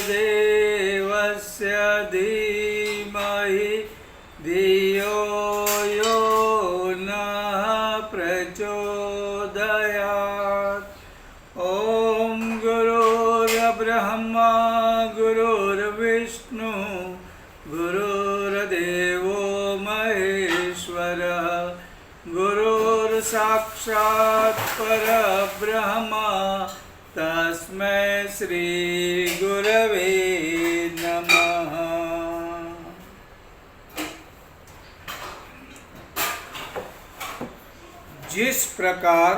देवस्य धीमहि धियो यो नः प्रचोदयात्। ॐ गुरुर्ब्रह्मा गुरुर्विष्णु गुरुर्देवो महेश्वरः गुरुर्साक्षात् परब्रह्मा तस्मै श्री गुरवे नमः। जिस प्रकार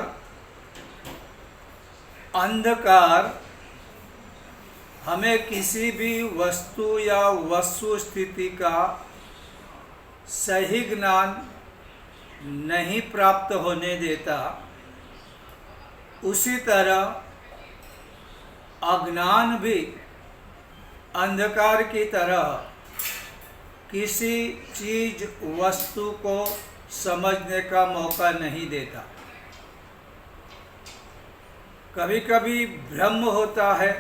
अंधकार हमें किसी भी वस्तु या वस्तु स्थिति का सही ज्ञान नहीं प्राप्त होने देता, उसी तरह अज्ञान भी अंधकार की तरह किसी चीज वस्तु को समझने का मौका नहीं देता। कभी कभी भ्रम होता है,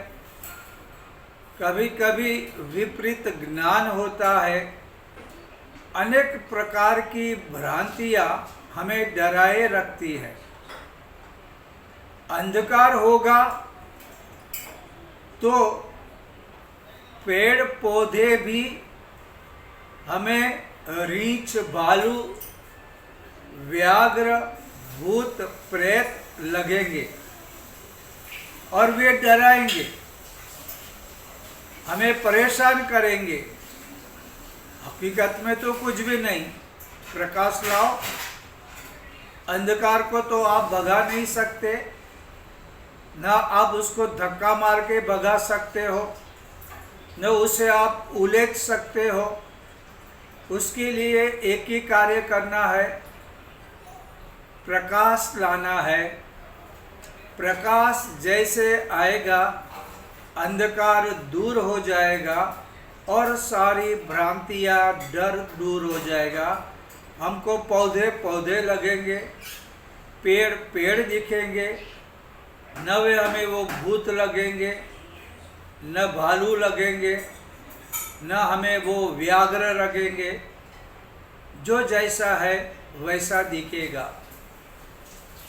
कभी कभी विपरीत ज्ञान होता है। अनेक प्रकार की भ्रांतियां हमें डराए रखती है। अंधकार होगा तो पेड़ पौधे भी हमें रीछ भालू व्याघ्र भूत प्रेत लगेंगे और वे डराएंगे, हमें परेशान करेंगे। हकीकत में तो कुछ भी नहीं। प्रकाश लाओ, अंधकार को तो आप भगा नहीं सकते, न आप उसको धक्का मार के भगा सकते हो, न उसे आप उलझ सकते हो। उसके लिए एक ही कार्य करना है, प्रकाश लाना है। प्रकाश जैसे आएगा अंधकार दूर हो जाएगा और सारी भ्रांतियाँ डर दूर हो जाएगा। हमको पौधे पौधे लगेंगे, पेड़ पेड़ दिखेंगे, न वे हमें वो भूत लगेंगे, न भालू लगेंगे, न हमें वो व्याघ्र लगेंगे। जो जैसा है वैसा दिखेगा।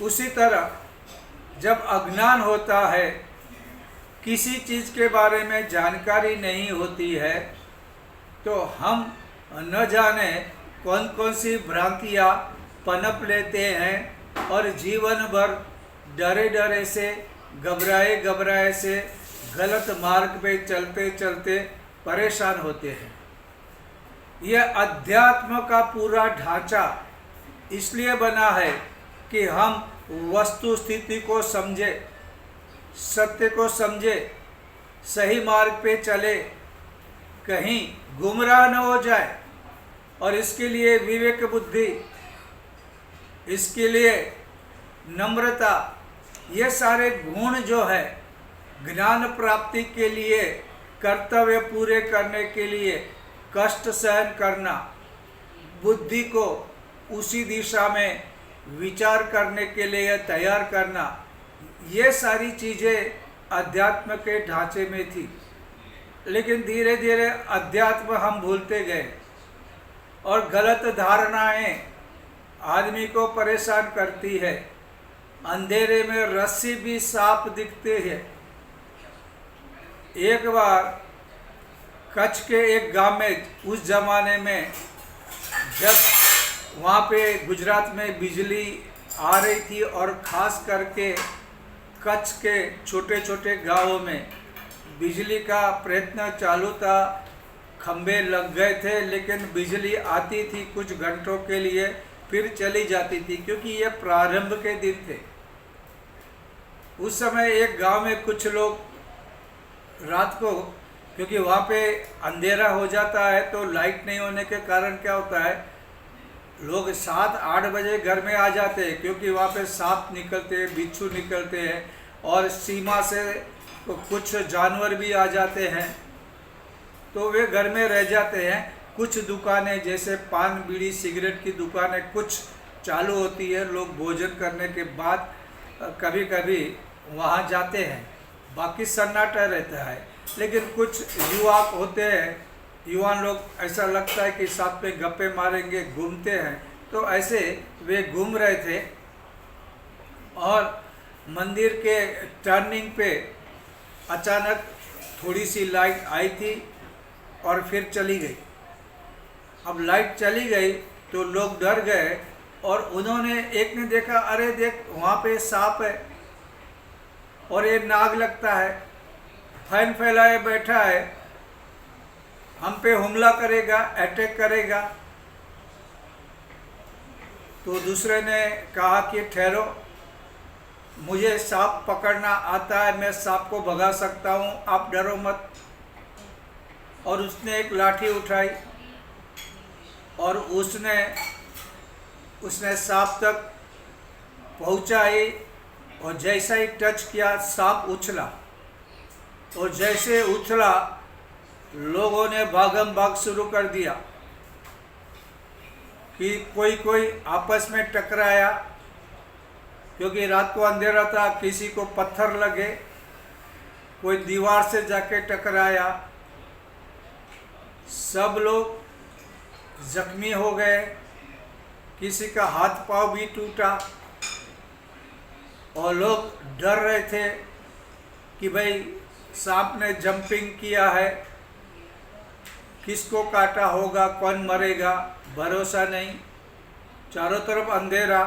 उसी तरह जब अज्ञान होता है, किसी चीज़ के बारे में जानकारी नहीं होती है, तो हम न जाने कौन कौन सी भ्रांतियाँ पनप लेते हैं और जीवन भर डरे डरे से घबराए घबराए से गलत मार्ग पे चलते चलते परेशान होते हैं। यह अध्यात्म का पूरा ढांचा इसलिए बना है कि हम वस्तु स्थिति को समझे, सत्य को समझे, सही मार्ग पे चले, कहीं गुमराह न हो जाए। और इसके लिए विवेक बुद्धि, इसके लिए नम्रता, ये सारे गुण जो है ज्ञान प्राप्ति के लिए, कर्तव्य पूरे करने के लिए कष्ट सहन करना, बुद्धि को उसी दिशा में विचार करने के लिए तैयार करना, ये सारी चीज़ें अध्यात्म के ढांचे में थी। लेकिन धीरे धीरे अध्यात्म हम भूलते गए और गलत धारणाएं आदमी को परेशान करती है। अंधेरे में रस्सी भी सांप दिखते हैं। एक बार कच्छ के एक गांव में, उस जमाने में जब वहाँ पे गुजरात में बिजली आ रही थी और ख़ास करके कच्छ के छोटे छोटे गांवों में बिजली का प्रयत्न चालू था। खंभे लग गए थे, लेकिन बिजली आती थी कुछ घंटों के लिए, फिर चली जाती थी, क्योंकि ये प्रारंभ के दिन थे। उस समय एक गांव में कुछ लोग रात को, क्योंकि वहाँ पे अंधेरा हो जाता है तो लाइट नहीं होने के कारण क्या होता है, लोग 7-8 बजे घर में आ जाते हैं, क्योंकि वहाँ पे सांप निकलते हैं, बिच्छू निकलते हैं और सीमा से कुछ जानवर भी आ जाते हैं, तो वे घर में रह जाते हैं। कुछ दुकानें जैसे पान बीड़ी सिगरेट की दुकानें कुछ चालू होती है, लोग भोजन करने के बाद कभी कभी वहाँ जाते हैं। बाकी सन्नाटा रहता है। लेकिन कुछ युवा होते हैं, युवा लोग ऐसा लगता है कि साथ में गप्पे मारेंगे, घूमते हैं, तो ऐसे वे घूम रहे थे और मंदिर के टर्निंग पे अचानक थोड़ी सी लाइट आई थी और फिर चली गई। अब लाइट चली गई तो लोग डर गए और उन्होंने, एक ने देखा, अरे देख वहाँ पे सांप है और ये नाग लगता है, फैन फैलाए बैठा है, हम पे हमला करेगा, अटैक करेगा। तो दूसरे ने कहा कि ठहरो, मुझे सांप पकड़ना आता है, मैं सांप को भगा सकता हूँ, आप डरो मत। और उसने एक लाठी उठाई और उसने सांप तक पहुँचाई और जैसा ही टच किया सांप उछला और जैसे उछला लोगों ने भागम भाग शुरू कर दिया कि कोई आपस में टकराया, क्योंकि रात को अंधेरा था, किसी को पत्थर लगे, कोई दीवार से जाके टकराया, सब लोग जख्मी हो गए, किसी का हाथ पांव भी टूटा और लोग डर रहे थे कि भाई सांप ने जंपिंग किया है, किसको काटा होगा, कौन मरेगा, भरोसा नहीं। चारों तरफ अंधेरा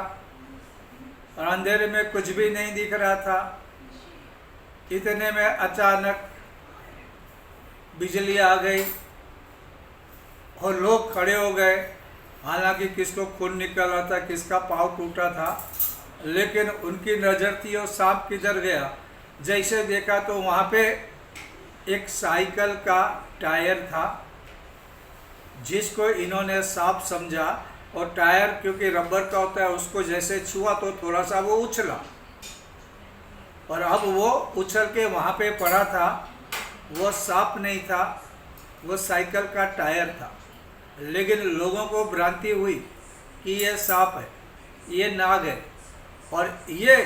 और अंधेरे में कुछ भी नहीं दिख रहा था। इतने में अचानक बिजली आ गई और लोग खड़े हो गए। हालांकि किसको खून निकल रहा था, किसका पाँव टूटा था, लेकिन उनकी नज़र थी और सांप किधर गया। जैसे देखा तो वहाँ पे एक साइकिल का टायर था जिसको इन्होंने सांप समझा, और टायर क्योंकि रबर का होता है, उसको जैसे छुआ तो थोड़ा सा वो उछला और अब वो उछल के वहाँ पे पड़ा था। वो सांप नहीं था, वो साइकिल का टायर था। लेकिन लोगों को भ्रांति हुई कि ये सांप है, ये नाग है, और ये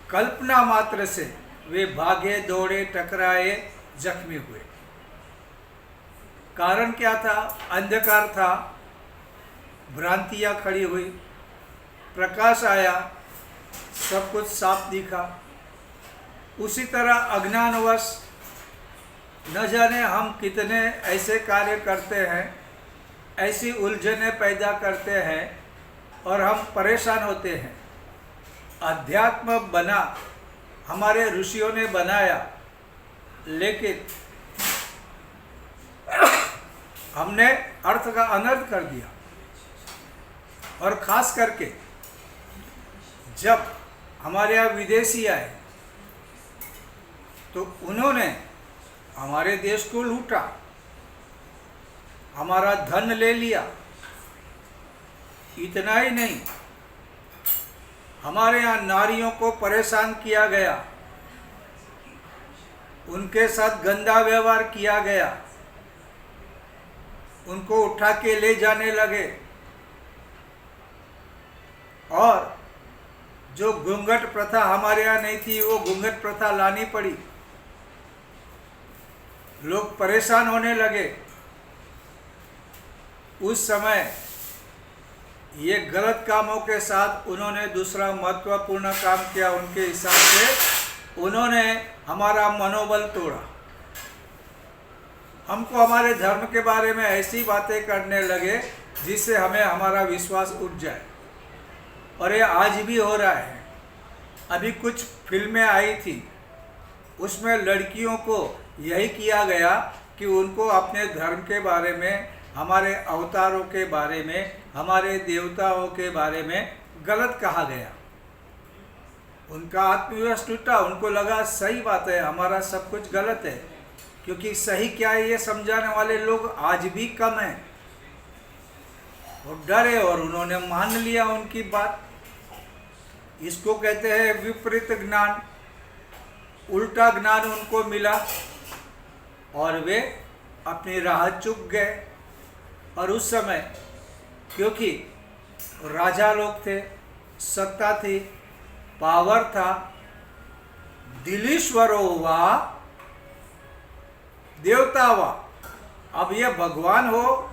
कल्पना मात्र से वे भागे, दौड़े, टकराए, जख्मी हुए। कारण क्या था? अंधकार था, भ्रांतियाँ खड़ी हुई, प्रकाश आया, सब कुछ साफ दिखा। उसी तरह अज्ञानवश न जाने हम कितने ऐसे कार्य करते हैं, ऐसी उलझनें पैदा करते हैं और हम परेशान होते हैं। अध्यात्म बना, हमारे ऋषियों ने बनाया, लेकिन हमने अर्थ का अनर्थ कर दिया। और ख़ास करके जब हमारे यहाँ विदेशी आए तो उन्होंने हमारे देश को लूटा, हमारा धन ले लिया। इतना ही नहीं, हमारे यहाँ नारियों को परेशान किया गया, उनके साथ गंदा व्यवहार किया गया, उनको उठा के ले जाने लगे, और जो घूंघट प्रथा हमारे यहाँ नहीं थी वो घूंघट प्रथा लानी पड़ी। लोग परेशान होने लगे। उस समय ये गलत कामों के साथ उन्होंने दूसरा महत्वपूर्ण काम किया। उनके हिसाब से उन्होंने हमारा मनोबल तोड़ा। हमको हमारे धर्म के बारे में ऐसी बातें करने लगे जिससे हमें हमारा विश्वास उठ जाए, और ये आज भी हो रहा है। अभी कुछ फिल्में आई थी, उसमें लड़कियों को यही किया गया कि उनको अपने धर्म के बारे में, हमारे अवतारों के बारे में, हमारे देवताओं के बारे में गलत कहा गया। उनका आत्मविश्वास टूटा, उनको लगा सही बात है, हमारा सब कुछ गलत है, क्योंकि सही क्या है ये समझाने वाले लोग आज भी कम हैं। और डरे और उन्होंने मान लिया उनकी बात। इसको कहते हैं विपरीत ज्ञान। उल्टा ज्ञान उनको मिला और वे अपनी राह चूक गए। और उस समय क्योंकि राजा लोग थे, सत्ता थी, पावर था, दिलीश्वरो वा देवता वा। अब ये भगवान हो,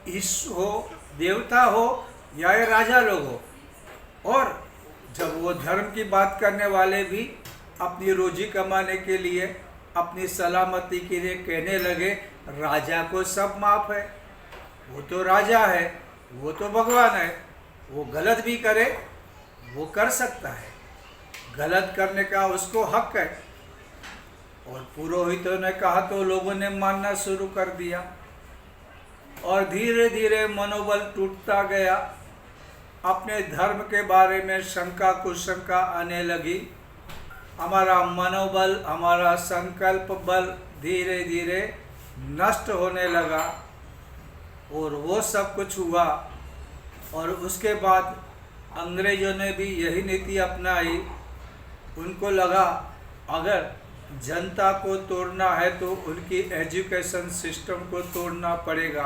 ईश हो, देवता हो या ये राजा लोग हो। और जब वो धर्म की बात करने वाले भी अपनी रोजी कमाने के लिए, अपनी सलामती के लिए कहने लगे राजा को सब माफ है, वो तो राजा है, वो तो भगवान है, वो गलत भी करे वो कर सकता है, गलत करने का उसको हक है। और पुरोहितों ने कहा तो लोगों ने मानना शुरू कर दिया और धीरे धीरे मनोबल टूटता गया। अपने धर्म के बारे में शंका कुशंका आने लगी। हमारा मनोबल, हमारा संकल्प बल धीरे धीरे नष्ट होने लगा। और वो सब कुछ हुआ। और उसके बाद अंग्रेज़ों ने भी यही नीति अपनाई। उनको लगा अगर जनता को तोड़ना है तो उनकी एजुकेशन सिस्टम को तोड़ना पड़ेगा।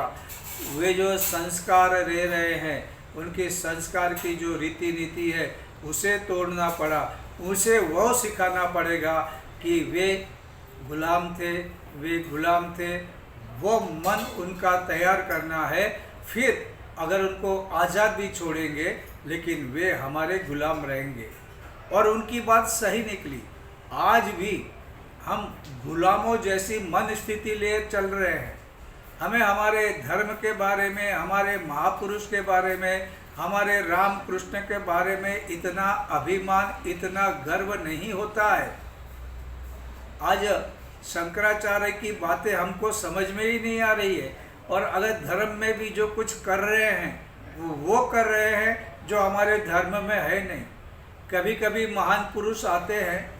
वे जो संस्कार रह रहे हैं, उनके संस्कार की जो रीति नीति है उसे तोड़ना पड़ा। उसे वो सिखाना पड़ेगा कि वे गुलाम थे, वे गुलाम थे। वो मन उनका तैयार करना है। फिर अगर उनको आज़ाद भी छोड़ेंगे लेकिन वे हमारे गुलाम रहेंगे। और उनकी बात सही निकली। आज भी हम गुलामों जैसी मन स्थिति ले चल रहे हैं। हमें हमारे धर्म के बारे में, हमारे महापुरुष के बारे में, हमारे राम कृष्ण के बारे में इतना अभिमान, इतना गर्व नहीं होता है। आज शंकराचार्य की बातें हमको समझ में ही नहीं आ रही है। और अगर धर्म में भी जो कुछ कर रहे हैं वो कर रहे हैं जो हमारे धर्म में है नहीं। कभी कभी महान पुरुष आते हैं,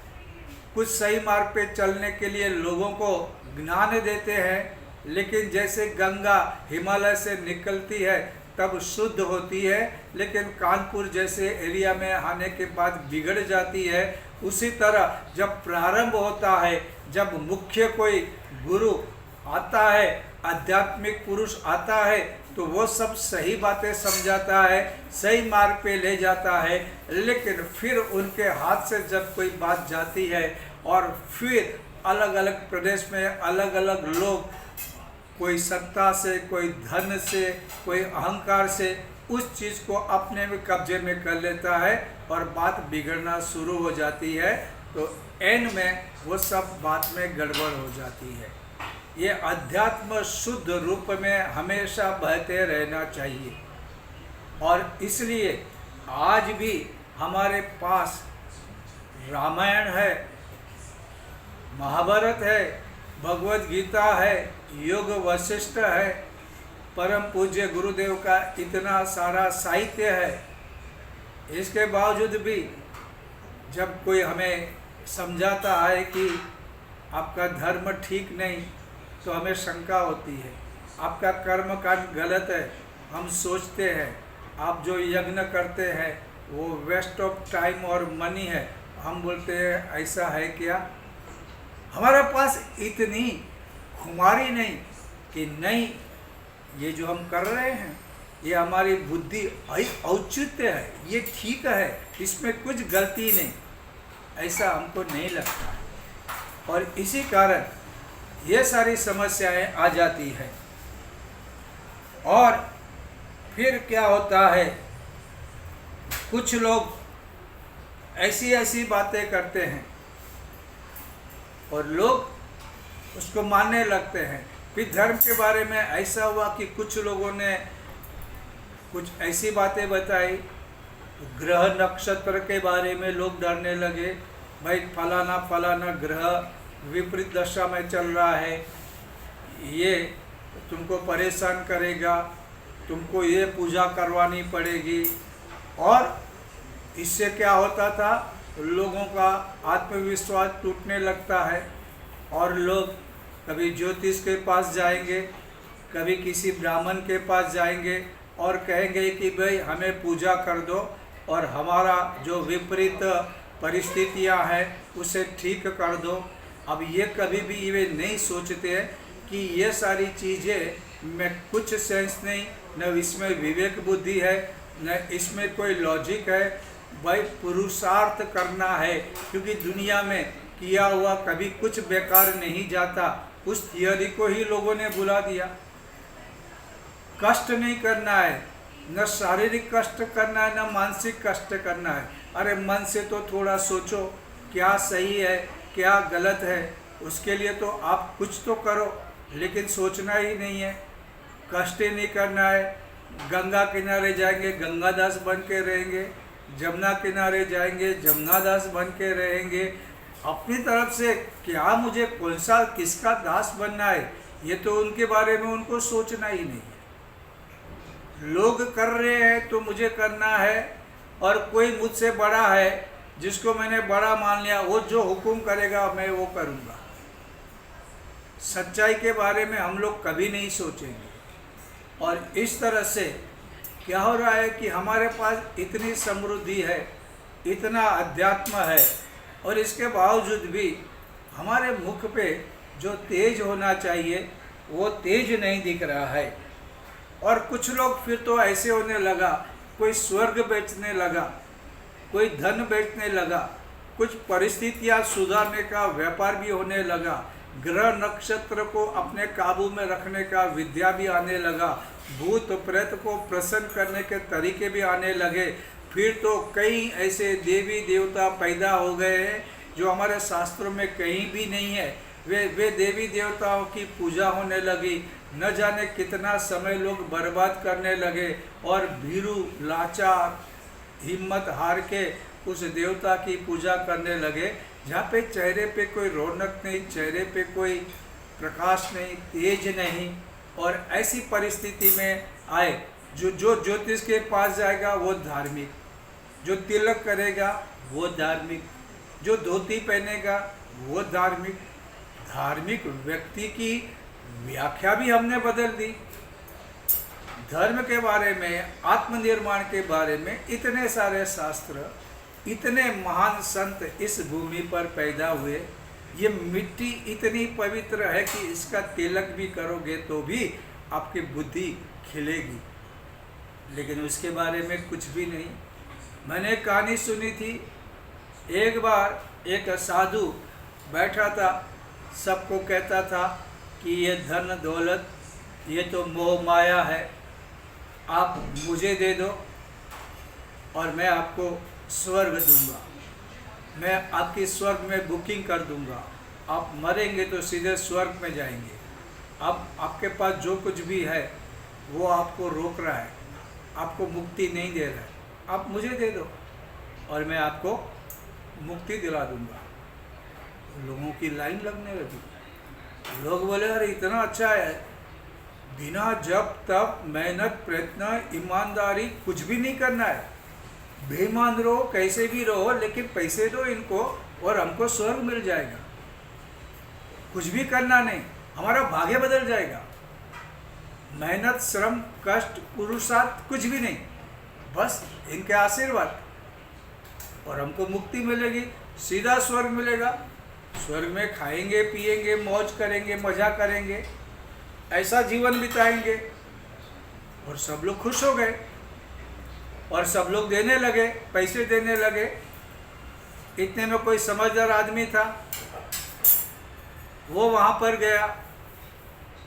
कुछ सही मार्ग पे चलने के लिए लोगों को ज्ञान देते हैं, लेकिन जैसे गंगा हिमालय से निकलती है तब शुद्ध होती है, लेकिन कानपुर जैसे एरिया में आने के बाद बिगड़ जाती है। उसी तरह जब प्रारंभ होता है, जब मुख्य कोई गुरु आता है, आध्यात्मिक पुरुष आता है, तो वो सब सही बातें समझाता है, सही मार्ग पे ले जाता है। लेकिन फिर उनके हाथ से जब कोई बात जाती है और फिर अलग अलग प्रदेश में अलग अलग लोग, कोई सत्ता से, कोई धन से, कोई अहंकार से उस चीज़ को अपने में कब्जे में कर लेता है और बात बिगड़ना शुरू हो जाती है। तो एंड में वो सब बात में गड़बड़ हो जाती है। ये अध्यात्म शुद्ध रूप में हमेशा बहते रहना चाहिए। और इसलिए आज भी हमारे पास रामायण है, महाभारत है, भगवत गीता है, योग वशिष्ठ है, परम पूज्य गुरुदेव का इतना सारा साहित्य है। इसके बावजूद भी जब कोई हमें समझाता है कि आपका धर्म ठीक नहीं, तो हमें शंका होती है। आपका कर्म कांड गलत है, हम सोचते हैं। आप जो यज्ञ करते हैं वो वेस्ट ऑफ टाइम और मनी है, हम बोलते हैं ऐसा है क्या? हमारे पास इतनी खुमारी नहीं कि नहीं, ये जो हम कर रहे हैं ये हमारी बुद्धि औचित्य है, ये ठीक है, इसमें कुछ गलती नहीं, ऐसा हमको नहीं लगता है। और इसी कारण ये सारी समस्याएं आ जाती है। और फिर क्या होता है, कुछ लोग ऐसी ऐसी बातें करते हैं और लोग उसको मानने लगते हैं। फिर धर्म के बारे में ऐसा हुआ कि कुछ लोगों ने कुछ ऐसी बातें बताई, ग्रह नक्षत्र के बारे में लोग डरने लगे। भाई फलाना फलाना ग्रह विपरीत दशा में चल रहा है, ये तुमको परेशान करेगा, तुमको ये पूजा करवानी पड़ेगी। और इससे क्या होता था, लोगों का आत्मविश्वास टूटने लगता है और लोग कभी ज्योतिष के पास जाएंगे, कभी किसी ब्राह्मण के पास जाएंगे और कहेंगे कि भाई हमें पूजा कर दो और हमारा जो विपरीत परिस्थितियां हैं उसे ठीक कर दो। अब ये कभी भी ये नहीं सोचते हैं कि ये सारी चीज़ें में कुछ सेंस नहीं, न इसमें विवेक बुद्धि है, न इसमें कोई लॉजिक है। भाई पुरुषार्थ करना है, क्योंकि दुनिया में किया हुआ कभी कुछ बेकार नहीं जाता, उस थियोरी को ही लोगों ने भुला दिया। कष्ट नहीं करना है, न शारीरिक कष्ट करना है, न मानसिक कष्ट करना है। अरे मन से तो थोड़ा सोचो, क्या सही है क्या गलत है, उसके लिए तो आप कुछ तो करो, लेकिन सोचना ही नहीं है, कष्ट ही नहीं करना है। गंगा किनारे जाएंगे गंगादास बन के रहेंगे, जमुना किनारे जाएंगे जमुनादास बन के रहेंगे। अपनी तरफ से क्या मुझे कौन सा किसका दास बनना है, ये तो उनके बारे में उनको सोचना ही नहीं है। लोग कर रहे हैं तो मुझे करना है, और कोई मुझसे बड़ा है जिसको मैंने बड़ा मान लिया, वो जो हुक्म करेगा मैं वो करूँगा। सच्चाई के बारे में हम लोग कभी नहीं सोचेंगे। और इस तरह से क्या हो रहा है कि हमारे पास इतनी समृद्धि है, इतना अध्यात्म है, और इसके बावजूद भी हमारे मुख पे जो तेज होना चाहिए वो तेज नहीं दिख रहा है। और कुछ लोग फिर तो ऐसे होने लगा, कोई स्वर्ग बेचने लगा, कोई धन बेचने लगा, कुछ परिस्थितियां सुधारने का व्यापार भी होने लगा, ग्रह नक्षत्र को अपने काबू में रखने का विद्या भी आने लगा, भूत प्रेत को प्रसन्न करने के तरीके भी आने लगे। फिर तो कई ऐसे देवी देवता पैदा हो गए हैं जो हमारे शास्त्रों में कहीं भी नहीं है। वे देवी देवताओं की पूजा होने लगी। न जाने कितना समय लोग बर्बाद करने लगे, और भीरू लाचार हिम्मत हार के उस देवता की पूजा करने लगे, जहाँ पे चेहरे पे कोई रौनक नहीं, चेहरे पे कोई प्रकाश नहीं, तेज नहीं। और ऐसी परिस्थिति में आए, जो ज्योतिष के पास जाएगा वो धार्मिक, जो तिलक करेगा वो धार्मिक, जो धोती पहनेगा वो धार्मिक। धार्मिक व्यक्ति की व्याख्या भी हमने बदल दी। धर्म के बारे में, आत्मनिर्माण के बारे में इतने सारे शास्त्र, इतने महान संत इस भूमि पर पैदा हुए। ये मिट्टी इतनी पवित्र है कि इसका तिलक भी करोगे तो भी आपकी बुद्धि खिलेगी, लेकिन उसके बारे में कुछ भी नहीं। मैंने कहानी सुनी थी, एक बार एक साधु बैठा था, सबको कहता था कि ये धन दौलत ये तो मोह माया है, आप मुझे दे दो और मैं आपको स्वर्ग दूंगा, मैं आपकी स्वर्ग में बुकिंग कर दूंगा, आप मरेंगे तो सीधे स्वर्ग में जाएंगे। अब आपके पास जो कुछ भी है वो आपको रोक रहा है, आपको मुक्ति नहीं दे रहा है, आप मुझे दे दो और मैं आपको मुक्ति दिला दूंगा। लोगों की लाइन लगने लगी। लोग बोले अरे इतना अच्छा है, बिना जब तब मेहनत प्रयत्न ईमानदारी कुछ भी नहीं करना है, बेईमान रहो कैसे भी रहो, लेकिन पैसे दो इनको और हमको स्वर्ग मिल जाएगा। कुछ भी करना नहीं, हमारा भाग्य बदल जाएगा। मेहनत श्रम कष्ट पुरुषार्थ कुछ भी नहीं, बस इनके आशीर्वाद और हमको मुक्ति मिलेगी, सीधा स्वर्ग मिलेगा। स्वर्ग में खाएंगे पिएंगे मौज करेंगे मजा करेंगे, ऐसा जीवन बिताएंगे। और सब लोग खुश हो गए और सब लोग देने लगे, पैसे देने लगे। इतने में कोई समझदार आदमी था, वो वहाँ पर गया,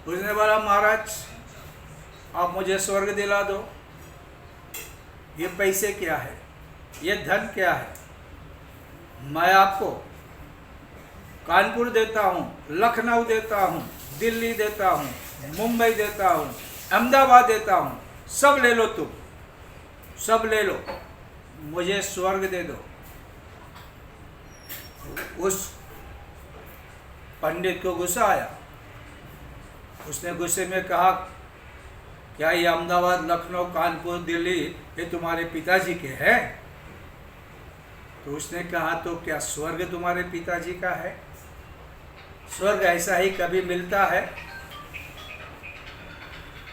उसने बोला महाराज आप मुझे स्वर्ग दिला दो। ये पैसे क्या है, ये धन क्या है, मैं आपको कानपुर देता हूँ, लखनऊ देता हूँ, दिल्ली देता हूँ, मुंबई देता हूँ, अहमदाबाद देता हूँ, सब ले लो तुम, सब ले लो, मुझे स्वर्ग दे दो। उस पंडित को गुस्सा आया। उसने गुस्से में कहा क्या ये अहमदाबाद लखनऊ कानपुर दिल्ली ये तुम्हारे पिताजी के हैं? तो उसने कहा तो क्या स्वर्ग तुम्हारे पिताजी का है? स्वर्ग ऐसा ही कभी मिलता है?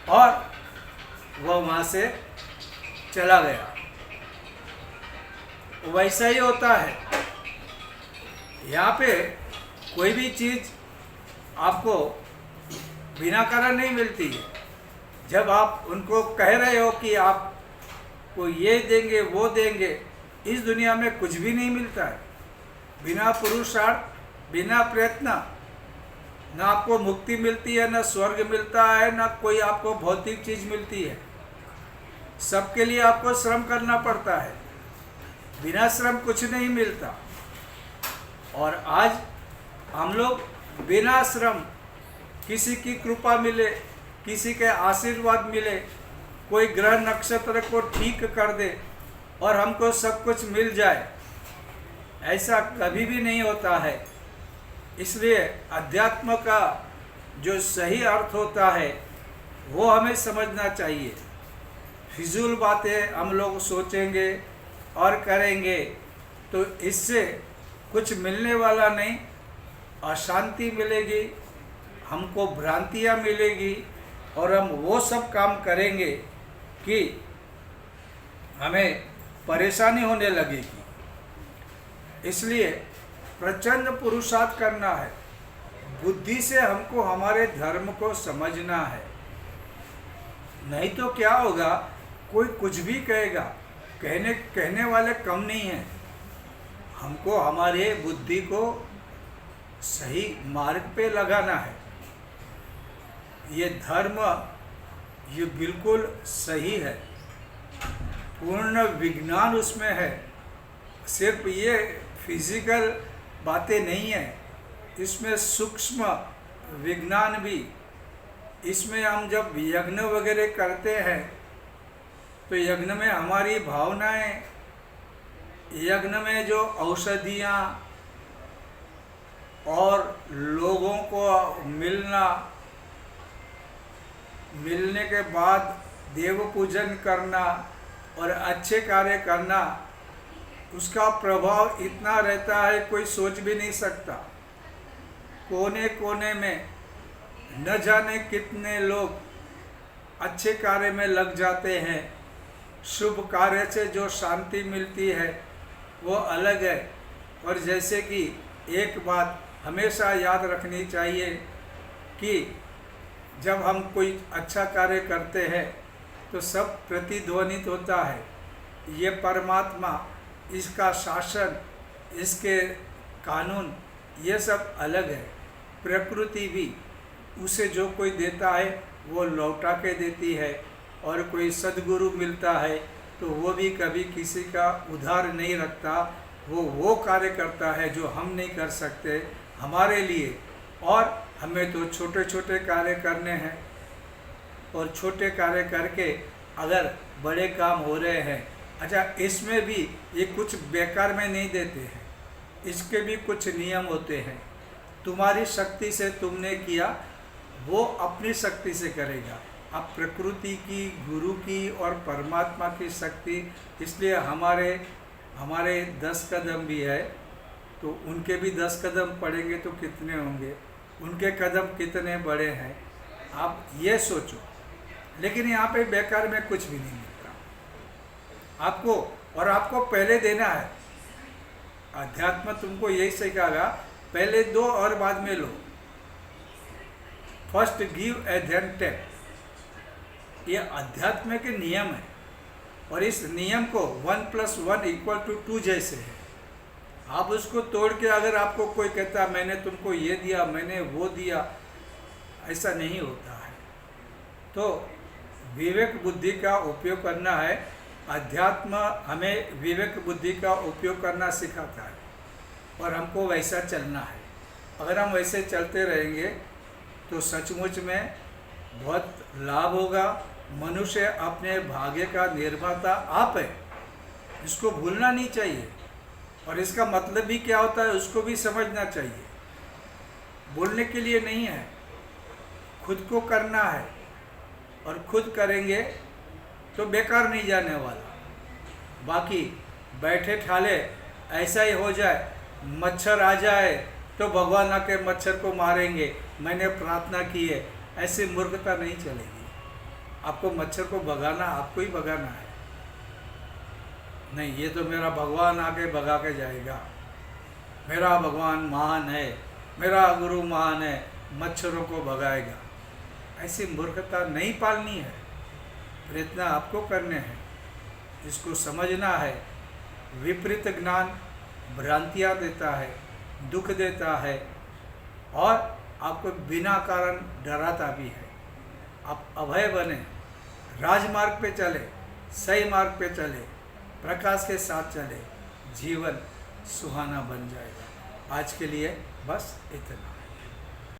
और वह वहाँ से चला गया। वैसा ही होता है, यहाँ पे कोई भी चीज़ आपको बिना कारण नहीं मिलती है। जब आप उनको कह रहे हो कि आपको ये देंगे वो देंगे, इस दुनिया में कुछ भी नहीं मिलता है। बिना पुरुषार्थ बिना प्रयत्न ना आपको मुक्ति मिलती है, ना स्वर्ग मिलता है, ना कोई आपको भौतिक चीज मिलती है। सबके लिए आपको श्रम करना पड़ता है, बिना श्रम कुछ नहीं मिलता। और आज हम लोग बिना श्रम, किसी की कृपा मिले, किसी के आशीर्वाद मिले, कोई ग्रह नक्षत्र को ठीक कर दे और हमको सब कुछ मिल जाए, ऐसा कभी भी नहीं होता है। इसलिए अध्यात्म का जो सही अर्थ होता है वो हमें समझना चाहिए। फिजूल बातें हम लोग सोचेंगे और करेंगे तो इससे कुछ मिलने वाला नहीं, अशांति मिलेगी, हमको भ्रांतियाँ मिलेगी और हम वो सब काम करेंगे कि हमें परेशानी होने लगेगी। इसलिए प्रचंड पुरुषार्थ करना है, बुद्धि से हमको हमारे धर्म को समझना है। नहीं तो क्या होगा, कोई कुछ भी कहेगा, कहने वाले कम नहीं हैं। हमको हमारे बुद्धि को सही मार्ग पे लगाना है। ये धर्म ये बिल्कुल सही है, पूर्ण विज्ञान उसमें है। सिर्फ ये फिजिकल बातें नहीं है, इसमें सूक्ष्म विज्ञान भी। इसमें हम जब यज्ञ वगैरह करते हैं तो यज्ञ में हमारी भावनाएं, यज्ञ में जो औषधियाँ और लोगों को मिलने के बाद देव पूजन करना और अच्छे कार्य करना, उसका प्रभाव इतना रहता है कोई सोच भी नहीं सकता। कोने कोने में न जाने कितने लोग अच्छे कार्य में लग जाते हैं। शुभ कार्य से जो शांति मिलती है वो अलग है। और जैसे कि एक बात हमेशा याद रखनी चाहिए कि जब हम कोई अच्छा कार्य करते हैं तो सब प्रतिध्वनित होता है। ये परमात्मा, इसका शासन, इसके कानून, ये सब अलग है। प्रकृति भी उसे जो कोई देता है वो लौटा के देती है, और कोई सद्गुरु मिलता है तो वो भी कभी किसी का उधार नहीं रखता। वो कार्य करता है जो हम नहीं कर सकते हमारे लिए। और हमें तो छोटे छोटे कार्य करने हैं, और छोटे कार्य करके अगर बड़े काम हो रहे हैं, अच्छा इसमें भी ये कुछ बेकार में नहीं देते हैं, इसके भी कुछ नियम होते हैं। तुम्हारी शक्ति से तुमने किया, वो अपनी शक्ति से करेगा। अब प्रकृति की, गुरु की और परमात्मा की शक्ति, इसलिए हमारे 10 कदम भी है तो उनके भी 10 कदम पड़ेंगे तो कितने होंगे, उनके कदम कितने बड़े हैं, आप ये सोचो। लेकिन यहाँ पे बेकार में कुछ भी नहीं मिलता आपको, और आपको पहले देना है। अध्यात्म तुमको यही सिखाएगा, पहले दो और बाद में लो। First give and then take, ये अध्यात्म के नियम है। और इस नियम को 1+1=2 जैसे है। आप उसको तोड़ के अगर आपको कोई कहता मैंने तुमको ये दिया, मैंने वो दिया, ऐसा नहीं होता है। तो विवेक बुद्धि का उपयोग करना है। अध्यात्म हमें विवेक बुद्धि का उपयोग करना सिखाता है और हमको वैसा चलना है। अगर हम वैसे चलते रहेंगे तो सचमुच में बहुत लाभ होगा। मनुष्य अपने भाग्य का निर्माता आप है, इसको भूलना नहीं चाहिए। और इसका मतलब भी क्या होता है उसको भी समझना चाहिए। बोलने के लिए नहीं है, खुद को करना है, और खुद करेंगे तो बेकार नहीं जाने वाला। बाकी बैठे ठाले ऐसा ही हो जाए, मच्छर आ जाए तो भगवान आके मच्छर को मारेंगे, मैंने प्रार्थना की है, ऐसी मूर्खता नहीं चलेगी। आपको मच्छर को भगाना, आपको ही भगाना है। नहीं, ये तो मेरा भगवान आके भगा के जाएगा, मेरा भगवान महान है, मेरा गुरु महान है, मच्छरों को भगाएगा, ऐसी मूर्खता नहीं पालनी है। प्रयत्न आपको करने हैं, इसको समझना है। विपरीत ज्ञान भ्रांतियाँ देता है, दुख देता है और आपको बिना कारण डराता भी है। आप अभय बने, राजमार्ग पे चले, सही मार्ग पे चले, प्रकाश के साथ चले, जीवन सुहाना बन जाएगा। आज के लिए बस इतना।